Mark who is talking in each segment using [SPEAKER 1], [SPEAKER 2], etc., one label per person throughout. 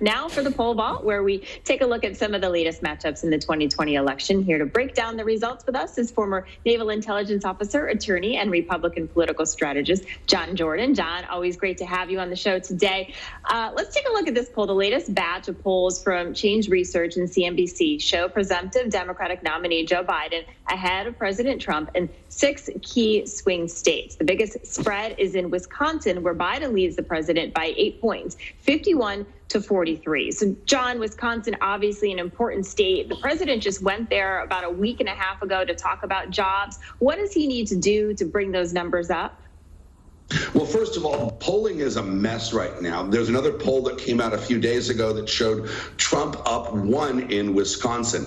[SPEAKER 1] Now for the poll vault, where we take a look at some of the latest matchups in the 2020 election. Here to break down the results with us is former Naval Intelligence Officer, attorney, and Republican political strategist, John Jordan. John, always great to have you on the show today. Let's take a look at this poll. The latest batch of polls from Change Research and CNBC show presumptive Democratic nominee Joe Biden ahead of President Trump in 6 key swing states. The biggest spread is in Wisconsin, where Biden leads the president by 8 points, 51-43. So, John, Wisconsin, obviously an important state. The president just went there about a week and a half ago to talk about jobs. What does he need to do to bring those numbers up?
[SPEAKER 2] Well, first of all, polling is a mess right now. There's another poll that came out a few days ago that showed Trump up 1 in Wisconsin.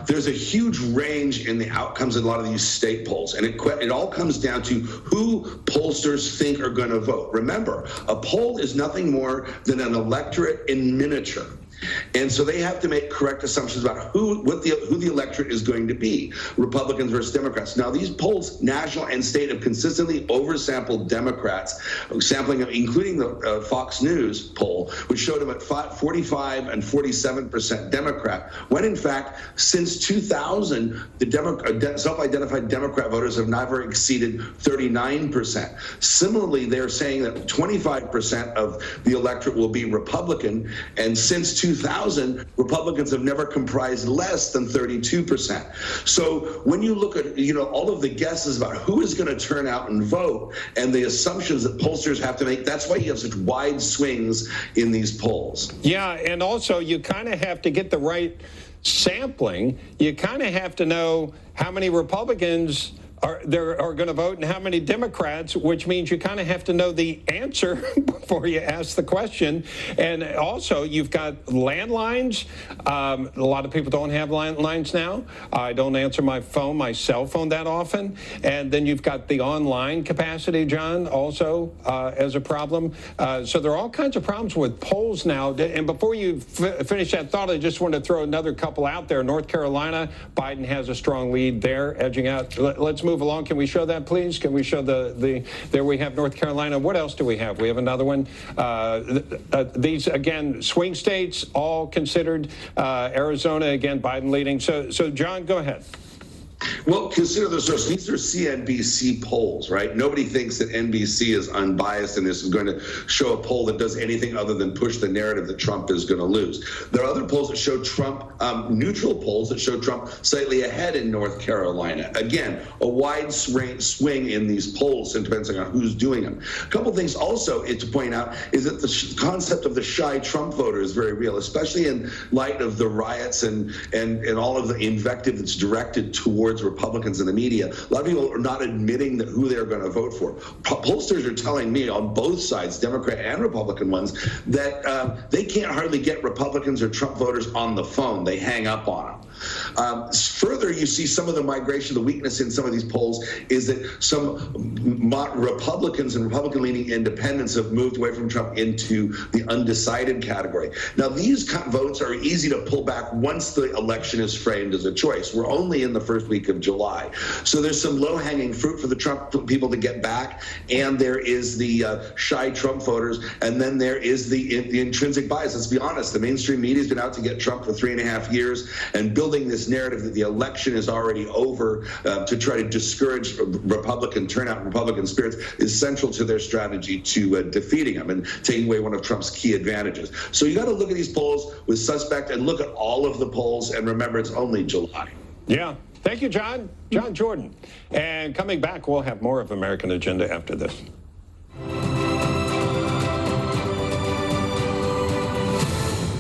[SPEAKER 2] There's a huge range in the outcomes in a lot of these state polls, and it all comes down to who pollsters think are going to vote. Remember, a poll is nothing more than an electorate in miniature. And so they have to make correct assumptions about who the electorate is going to be, Republicans versus Democrats. Now, these polls, national and state, have consistently oversampled Democrats, including the Fox News poll, which showed them at 45 and 47% Democrat, when in fact, since 2000, the self-identified Democrat voters have never exceeded 39%. Similarly, they're saying that 25% of the electorate will be Republican, and since 2000, Republicans have never comprised less than 32%. So when you look at, all of the guesses about who is going to turn out and vote and the assumptions that pollsters have to make, that's why you have such wide swings in these polls.
[SPEAKER 3] Yeah, and also you kind of have to get the right sampling. You kind of have to know how many Republicans are going to vote and how many Democrats, which means you kind of have to know the answer before you ask the question. And also, you've got landlines. A lot of people don't have landlines now. I don't answer my cell phone that often. And then you've got the online capacity, John, also as a problem. So there are all kinds of problems with polls now. And before you finish that thought, I just want to throw another couple out there. North Carolina, Biden has a strong lead there, edging out. Let's move along. Can we show that, please? Can we show there we have North Carolina. What else do we have? We have another one. These, again, swing states, all considered. Arizona, again, Biden leading. So John, go ahead.
[SPEAKER 2] Well, consider the source. These are CNBC polls, right? Nobody thinks that NBC is unbiased and this is going to show a poll that does anything other than push the narrative that Trump is going to lose. There are other polls that show Trump, neutral polls that show Trump slightly ahead in North Carolina. Again, a wide swing in these polls, depending on who's doing them. A couple things also to point out is that the concept of the shy Trump voter is very real, especially in light of the riots and all of the invective that's directed towards Republicans in the media. A lot of people are not admitting that who they're going to vote for. Pollsters are telling me on both sides, Democrat and Republican ones, that they can't hardly get Republicans or Trump voters on the phone. They hang up on them. Further, you see some of the migration, the weakness in some of these polls is that some Republicans and Republican-leaning independents have moved away from Trump into the undecided category. Now, these votes are easy to pull back once the election is framed as a choice. We're only in the first week of July. So there's some low-hanging fruit for the Trump people to get back, and there is the shy Trump voters, and then there is the intrinsic bias. Let's be honest, the mainstream media has been out to get Trump for 3.5 years, and building this narrative that the election is already over to try to discourage Republican turnout and Republican spirits is central to their strategy to defeating him and taking away one of Trump's key advantages. So you got to look at these polls with suspect and look at all of the polls, and remember, it's only July.
[SPEAKER 3] Yeah. Thank you, John. John Jordan. And coming back, we'll have more of American Agenda after this.